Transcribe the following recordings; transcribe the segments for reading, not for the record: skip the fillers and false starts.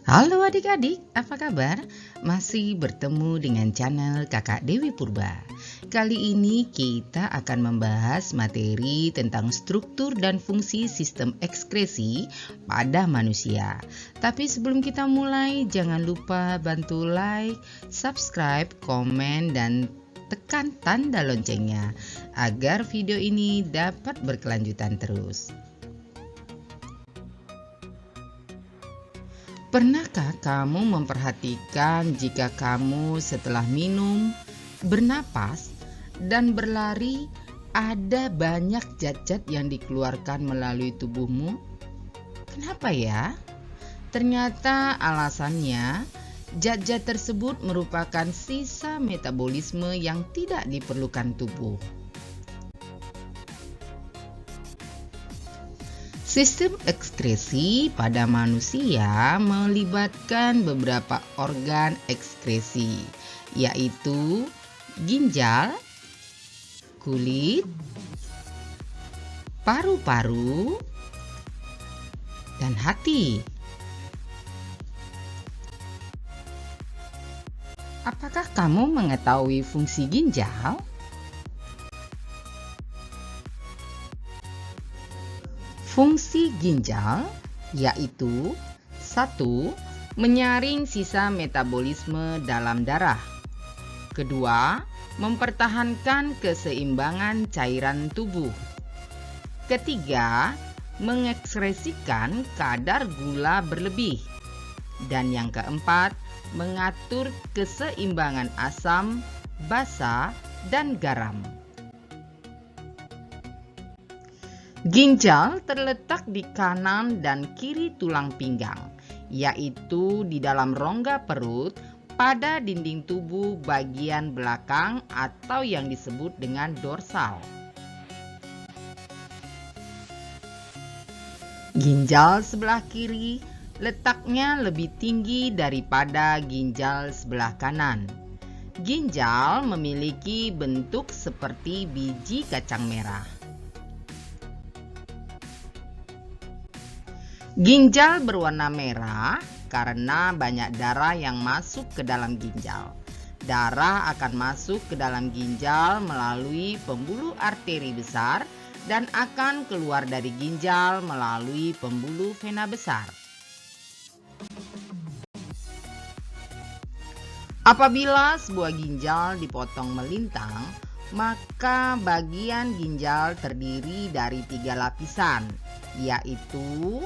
Halo adik-adik, apa kabar? Masih bertemu dengan channel Kakak Dewi Purba. Kali ini kita akan membahas materi tentang struktur dan fungsi sistem ekskresi pada manusia. Tapi sebelum kita mulai, jangan lupa bantu like, subscribe, komen, dan tekan tanda loncengnya agar video ini dapat berkelanjutan terus. Pernahkah kamu memperhatikan jika kamu setelah minum, bernapas, dan berlari ada banyak zat-zat yang dikeluarkan melalui tubuhmu? Kenapa ya? Ternyata alasannya zat-zat tersebut merupakan sisa metabolisme yang tidak diperlukan tubuh. Sistem ekskresi pada manusia melibatkan beberapa organ ekskresi, yaitu ginjal, kulit, paru-paru, dan hati. Apakah kamu mengetahui fungsi ginjal? Fungsi ginjal yaitu 1. Menyaring sisa metabolisme dalam darah. 2. Mempertahankan keseimbangan cairan tubuh. 3. Mengekskresikan kadar gula berlebih. Dan yang keempat, mengatur keseimbangan asam, basa, dan garam. Ginjal terletak di kanan dan kiri tulang pinggang, yaitu di dalam rongga perut pada dinding tubuh bagian belakang atau yang disebut dengan dorsal. Ginjal sebelah kiri letaknya lebih tinggi daripada ginjal sebelah kanan. Ginjal memiliki bentuk seperti biji kacang merah. Ginjal berwarna merah karena banyak darah yang masuk ke dalam ginjal. Darah akan masuk ke dalam ginjal melalui pembuluh arteri besar dan akan keluar dari ginjal melalui pembuluh vena besar. Apabila sebuah ginjal dipotong melintang, maka bagian ginjal terdiri dari 3 lapisan, yaitu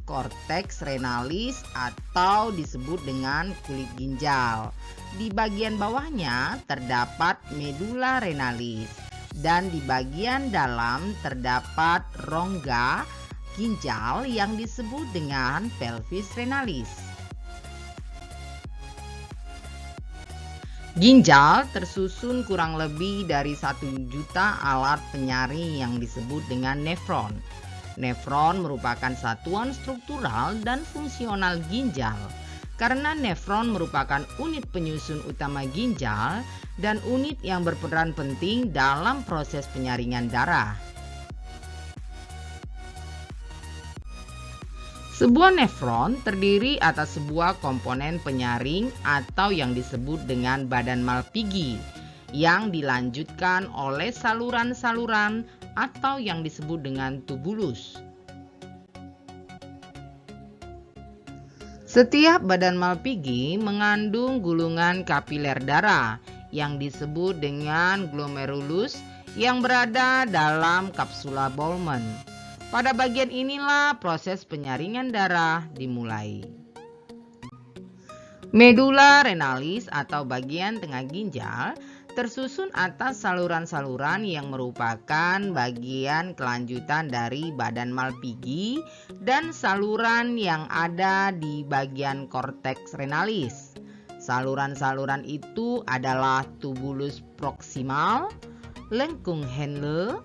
korteks renalis atau disebut dengan kulit ginjal. Di bagian bawahnya terdapat medula renalis dan di bagian dalam terdapat rongga ginjal yang disebut dengan pelvis renalis. Ginjal tersusun kurang lebih dari 1 juta alat penyaring yang disebut dengan nefron. Nefron merupakan satuan struktural dan fungsional ginjal. Karena nefron merupakan unit penyusun utama ginjal dan unit yang berperan penting dalam proses penyaringan darah. Sebuah nefron terdiri atas sebuah komponen penyaring atau yang disebut dengan badan Malpighi yang dilanjutkan oleh saluran-saluran atau yang disebut dengan tubulus. Setiap badan Malpighi mengandung gulungan kapiler darah yang disebut dengan glomerulus yang berada dalam kapsula Bowman. Pada bagian inilah proses penyaringan darah dimulai. Medula renalis atau bagian tengah ginjal tersusun atas saluran-saluran yang merupakan bagian kelanjutan dari badan Malpighi dan saluran yang ada di bagian korteks renalis. Saluran-saluran itu adalah tubulus proksimal, lengkung Henle,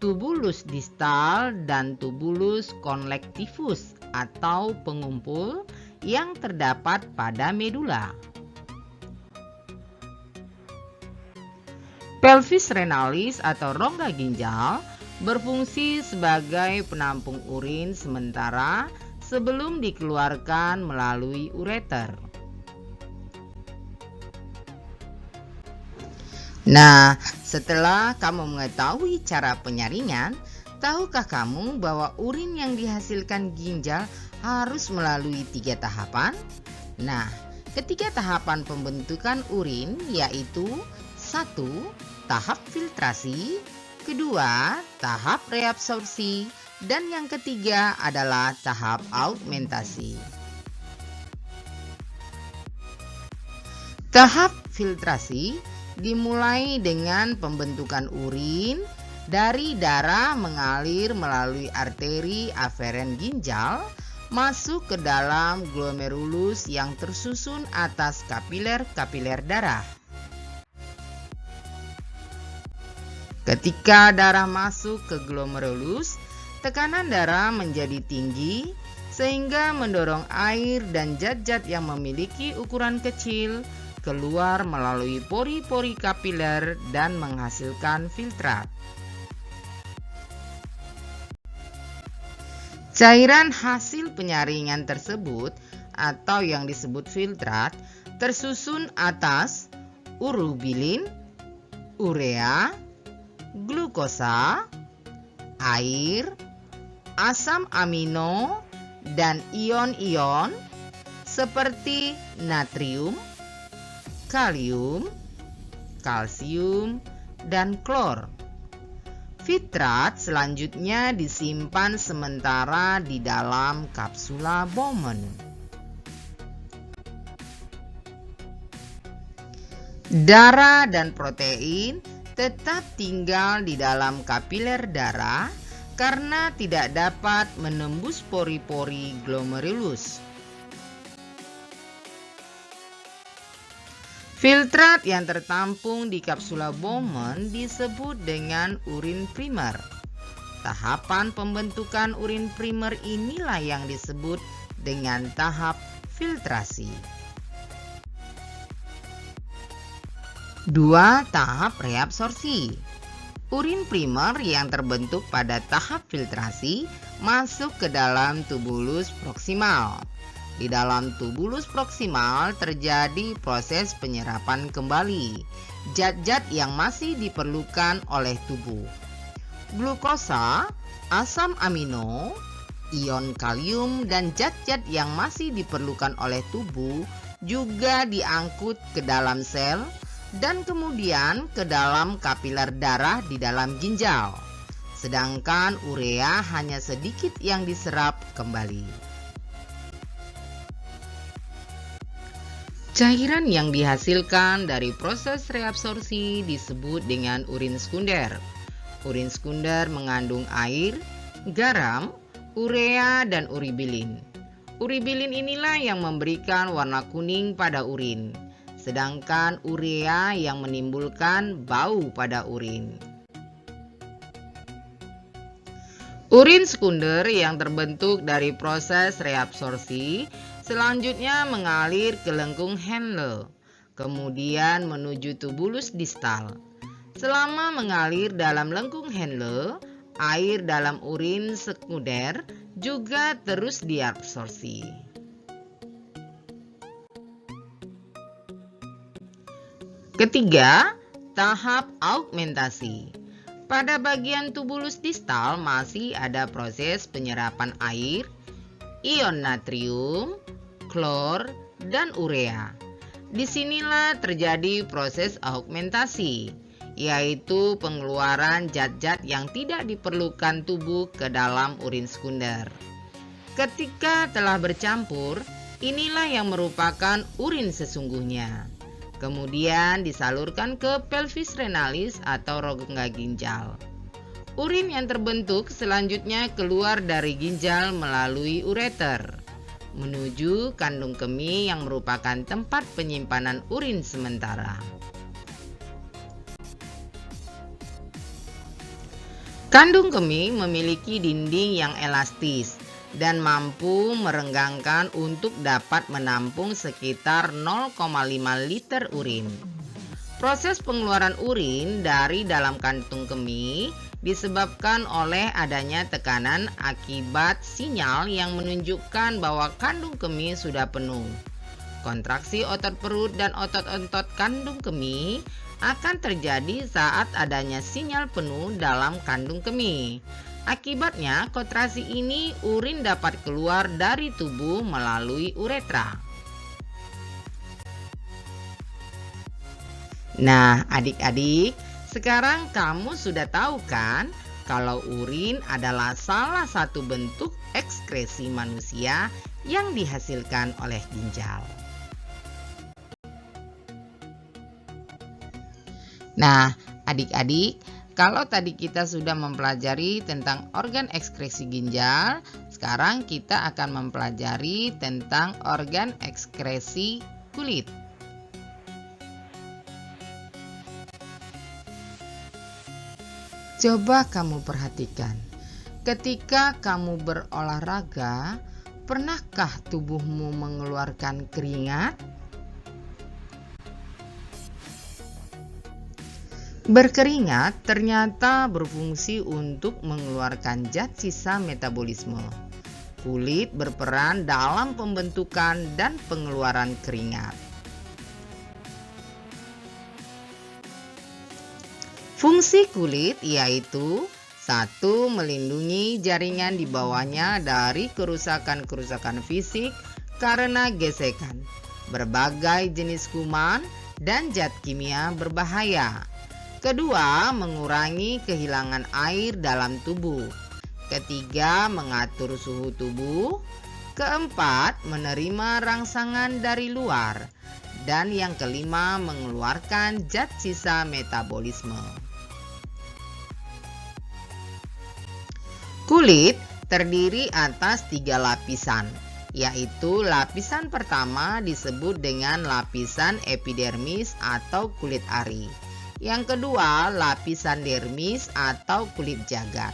tubulus distal, dan tubulus conlectivus atau pengumpul yang terdapat pada medula. Pelvis renalis atau rongga ginjal berfungsi sebagai penampung urin sementara sebelum dikeluarkan melalui ureter. Nah, setelah kamu mengetahui cara penyaringan, tahukah kamu bahwa urin yang dihasilkan ginjal harus melalui 3 tahapan? Nah, ketiga tahapan pembentukan urin yaitu 1. Tahap filtrasi, kedua, tahap reabsorpsi, dan yang ketiga adalah tahap augmentasi. Tahap filtrasi dimulai dengan pembentukan urin dari darah mengalir melalui arteri aferen ginjal masuk ke dalam glomerulus yang tersusun atas kapiler-kapiler darah. Ketika darah masuk ke glomerulus, tekanan darah menjadi tinggi sehingga mendorong air dan zat-zat yang memiliki ukuran kecil keluar melalui pori-pori kapiler dan menghasilkan filtrat. Cairan hasil penyaringan tersebut atau yang disebut filtrat tersusun atas urobilin, urea, glukosa, air, asam amino, dan ion-ion seperti natrium, kalium, kalsium, dan klor. Filtrat selanjutnya disimpan sementara di dalam kapsula Bowman. Darah dan protein tetap tinggal di dalam kapiler darah karena tidak dapat menembus pori-pori glomerulus. Filtrat yang tertampung di kapsula Bowman disebut dengan urin primer. Tahapan pembentukan urin primer inilah yang disebut dengan tahap filtrasi. 2. Tahap reabsorpsi. Urin primer yang terbentuk pada tahap filtrasi masuk ke dalam tubulus proksimal. Di dalam tubulus proksimal terjadi proses penyerapan kembali zat-zat yang masih diperlukan oleh tubuh. Glukosa, asam amino, ion kalium, dan zat-zat yang masih diperlukan oleh tubuh juga diangkut ke dalam sel dan kemudian ke dalam kapiler darah di dalam ginjal. Sedangkan urea hanya sedikit yang diserap kembali. Cairan yang dihasilkan dari proses reabsorpsi disebut dengan urin sekunder. Urin sekunder mengandung air, garam, urea, dan uribilin. Uribilin inilah yang memberikan warna kuning pada urin, sedangkan urea yang menimbulkan bau pada urin. Urin sekunder yang terbentuk dari proses reabsorpsi selanjutnya mengalir ke lengkung Henle, kemudian menuju tubulus distal. Selama mengalir dalam lengkung Henle, air dalam urin sekunder juga terus diabsorpsi. Ketiga, tahap augmentasi. Pada bagian tubulus distal masih ada proses penyerapan air, ion natrium, klor, dan urea. Disinilah terjadi proses augmentasi, yaitu pengeluaran zat-zat yang tidak diperlukan tubuh ke dalam urin sekunder. Ketika telah bercampur, inilah yang merupakan urin sesungguhnya. Kemudian disalurkan ke pelvis renalis atau rongga ginjal. Urin yang terbentuk selanjutnya keluar dari ginjal melalui ureter menuju kandung kemih yang merupakan tempat penyimpanan urin sementara. Kandung kemih memiliki dinding yang elastis dan mampu merenggangkan untuk dapat menampung sekitar 0,5 liter urin. Proses pengeluaran urin dari dalam kantung kemih disebabkan oleh adanya tekanan akibat sinyal yang menunjukkan bahwa kandung kemih sudah penuh. Kontraksi otot perut dan otot-otot kandung kemih akan terjadi saat adanya sinyal penuh dalam kandung kemih. Akibatnya, kontraksi ini urin dapat keluar dari tubuh melalui uretra. Nah, adik-adik, sekarang kamu sudah tahu kan kalau urin adalah salah satu bentuk ekskresi manusia yang dihasilkan oleh ginjal. Nah, adik-adik, kalau tadi kita sudah mempelajari tentang organ ekskresi ginjal, sekarang kita akan mempelajari tentang organ ekskresi kulit. Coba kamu perhatikan, ketika kamu berolahraga, pernahkah tubuhmu mengeluarkan keringat? Berkeringat ternyata berfungsi untuk mengeluarkan zat sisa metabolisme. Kulit berperan dalam pembentukan dan pengeluaran keringat. Fungsi kulit yaitu 1. Melindungi jaringan di bawahnya dari kerusakan-kerusakan fisik karena gesekan, berbagai jenis kuman, dan zat kimia berbahaya. 2. Mengurangi kehilangan air dalam tubuh. 3. Mengatur suhu tubuh. 4. Menerima rangsangan dari luar. Dan yang kelima, mengeluarkan zat sisa metabolisme. Kulit terdiri atas 3 lapisan, yaitu lapisan pertama disebut dengan lapisan epidermis atau kulit ari. Yang kedua, lapisan dermis atau kulit jagat.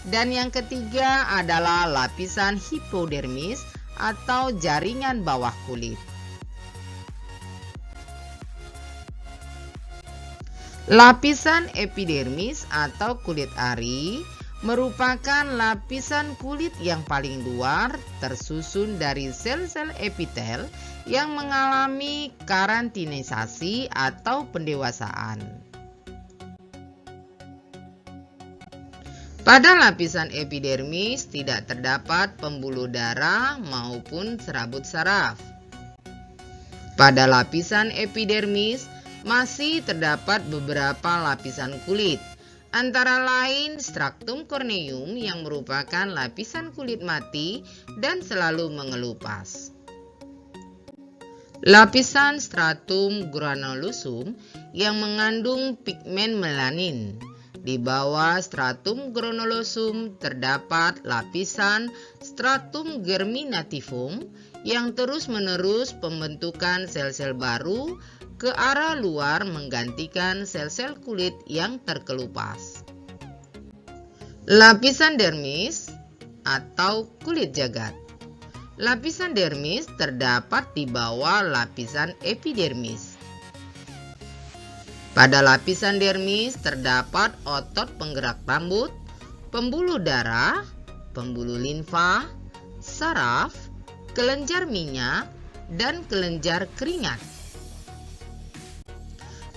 Dan yang ketiga adalah lapisan hipodermis atau jaringan bawah kulit. Lapisan epidermis atau kulit ari merupakan lapisan kulit yang paling luar, tersusun dari sel-sel epitel yang mengalami karantinisasi atau pendewasaan. Pada lapisan epidermis tidak terdapat pembuluh darah maupun serabut saraf. Pada lapisan epidermis masih terdapat beberapa lapisan kulit, antara lain stratum corneum yang merupakan lapisan kulit mati dan selalu mengelupas. Lapisan stratum granulosusum yang mengandung pigmen melanin. Di bawah stratum granulosusum terdapat lapisan stratum germinativum yang terus-menerus pembentukan sel-sel baru ke arah luar menggantikan sel-sel kulit yang terkelupas. Lapisan dermis atau kulit jagat. Lapisan dermis terdapat di bawah lapisan epidermis. Pada lapisan dermis terdapat otot penggerak rambut, pembuluh darah, pembuluh limfa, saraf, kelenjar minyak, dan kelenjar keringat.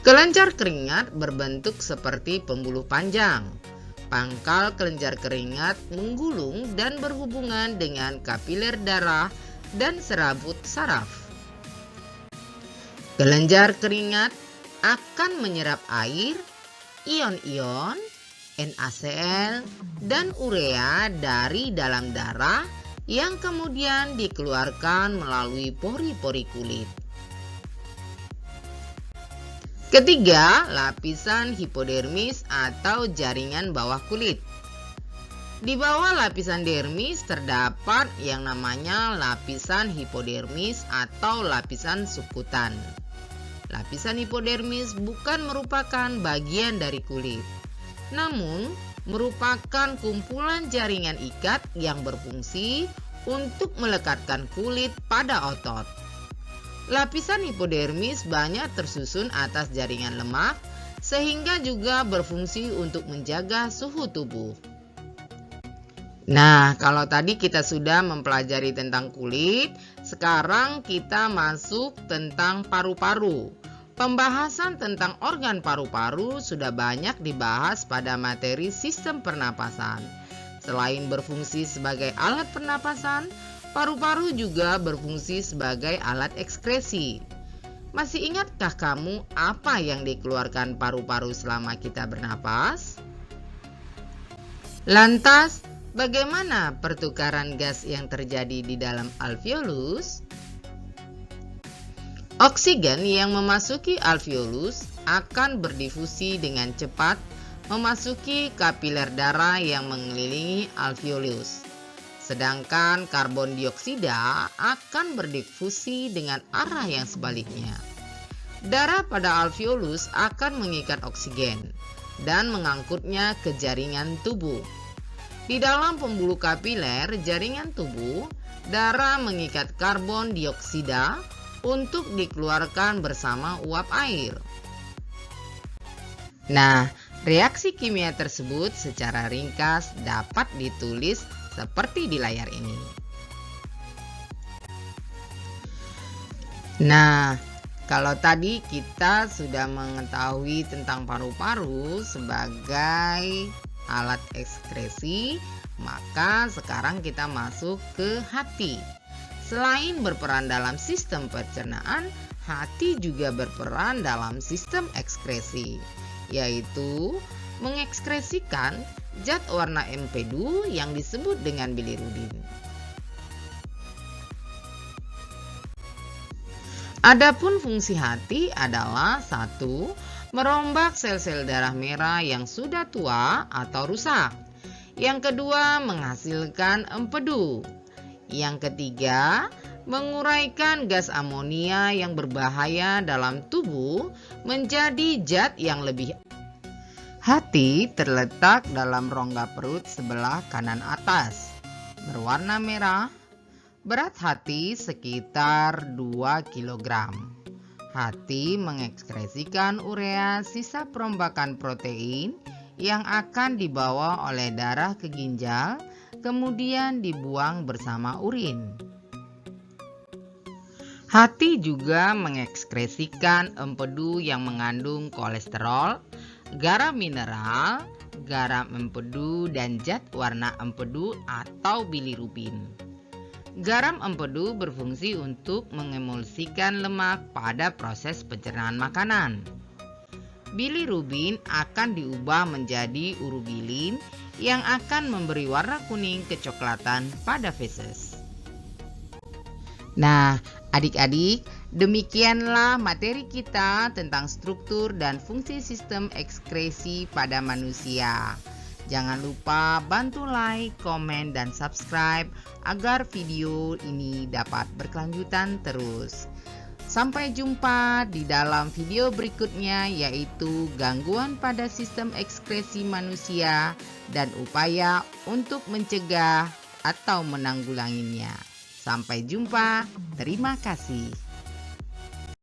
Kelenjar keringat berbentuk seperti pembuluh panjang. Pangkal kelenjar keringat menggulung dan berhubungan dengan kapiler darah dan serabut saraf. Kelenjar keringat akan menyerap air, ion-ion, NaCl, dan urea dari dalam darah yang kemudian dikeluarkan melalui pori-pori kulit. Ketiga, lapisan hipodermis atau jaringan bawah kulit. Di bawah lapisan dermis terdapat yang namanya lapisan hipodermis atau lapisan subkutan. Lapisan hipodermis bukan merupakan bagian dari kulit, namun merupakan kumpulan jaringan ikat yang berfungsi untuk melekatkan kulit pada otot. Lapisan hipodermis banyak tersusun atas jaringan lemak sehingga juga berfungsi untuk menjaga suhu tubuh. Nah, kalau tadi kita sudah mempelajari tentang kulit, sekarang kita masuk tentang paru-paru. Pembahasan tentang organ paru-paru sudah banyak dibahas pada materi sistem pernapasan. Selain berfungsi sebagai alat pernapasan, paru-paru juga berfungsi sebagai alat ekskresi. Masih ingatkah kamu apa yang dikeluarkan paru-paru selama kita bernapas? Lantas, bagaimana pertukaran gas yang terjadi di dalam alveolus? Oksigen yang memasuki alveolus akan berdifusi dengan cepat memasuki kapiler darah yang mengelilingi alveolus. Sedangkan karbon dioksida akan berdifusi dengan arah yang sebaliknya. Darah pada alveolus akan mengikat oksigen dan mengangkutnya ke jaringan tubuh. Di dalam pembuluh kapiler jaringan tubuh, darah mengikat karbon dioksida untuk dikeluarkan bersama uap air. Nah, reaksi kimia tersebut secara ringkas dapat ditulis seperti di layar ini. Nah, kalau tadi kita sudah mengetahui tentang paru-paru sebagai alat ekskresi, maka sekarang kita masuk ke hati. Selain berperan dalam sistem pencernaan, hati juga berperan dalam sistem ekskresi, yaitu mengekskresikan zat warna empedu yang disebut dengan bilirubin. Adapun fungsi hati adalah 1. Merombak sel-sel darah merah yang sudah tua atau rusak. Yang kedua, menghasilkan empedu. Yang ketiga, menguraikan gas amonia yang berbahaya dalam tubuh menjadi zat yang lebih. Hati terletak dalam rongga perut sebelah kanan atas, berwarna merah. Berat hati sekitar 2 kg. Hati mengekskresikan urea, sisa perombakan protein yang akan dibawa oleh darah ke ginjal, kemudian dibuang bersama urin. Hati juga mengekskresikan empedu yang mengandung kolesterol, garam mineral, garam empedu, dan zat warna empedu atau bilirubin. Garam empedu berfungsi untuk mengemulsikan lemak pada proses pencernaan makanan. Bilirubin akan diubah menjadi urobilin yang akan memberi warna kuning kecoklatan pada feses. Nah, adik-adik, demikianlah materi kita tentang struktur dan fungsi sistem ekskresi pada manusia. Jangan lupa bantu like, komen, dan subscribe agar video ini dapat berkelanjutan terus. Sampai jumpa di dalam video berikutnya, yaitu gangguan pada sistem ekskresi manusia dan upaya untuk mencegah atau menanggulanginya. Sampai jumpa, terima kasih.